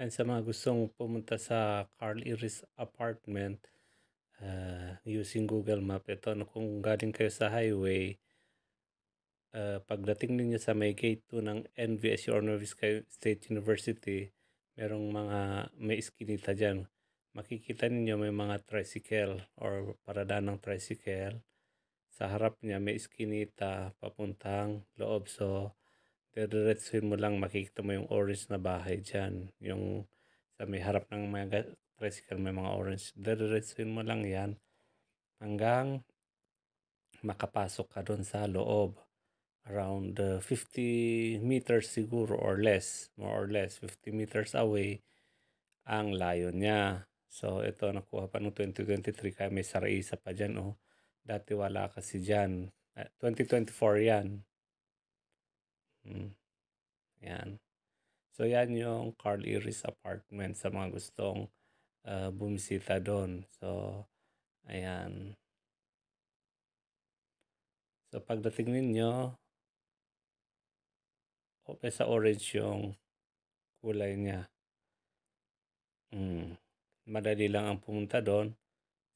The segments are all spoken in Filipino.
And sa mga gustong pumunta sa Carl Iris Apartment, using Google Map, ito no, kung galing kayo sa highway, pagdating ninyo sa may gate 2 ng NVSU or Nueva Vizcaya State University, may iskinita diyan. Makikita ninyo may mga tricycle or paradaan ng tricycle. Sa harap niya may iskinita papuntang loob. So, didiretsuhin mo lang, makikita mo yung orange na bahay diyan. Yung sa may harap ng mga tricycle may mga orange. Didiretsuhin mo lang 'yan hanggang makapasok ka doon sa loob. Around 50 meters siguro or less, more or less 50 meters away ang layo niya. So ito nakuha pa noong 2023 kaya may saraisa pa diyan, oh. Dati wala kasi diyan. 2024 'yan. Hmm, 'yan. So 'yan yung Carl Iris Apartment sa mga gustong bumisita doon. So ayan. So pagdating ninyo, sa orange yung kulay niya. Madali lang ang pumunta doon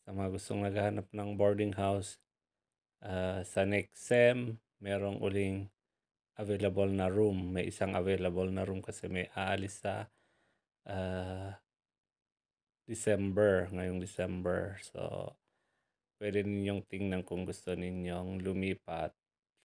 sa mga gustong naghahanap ng boarding house. Sa next sem, merong uling available na room. May isang available na room kasi may aalis sa ngayong December. So, pwede ninyong tingnan kung gusto ninyong lumipat.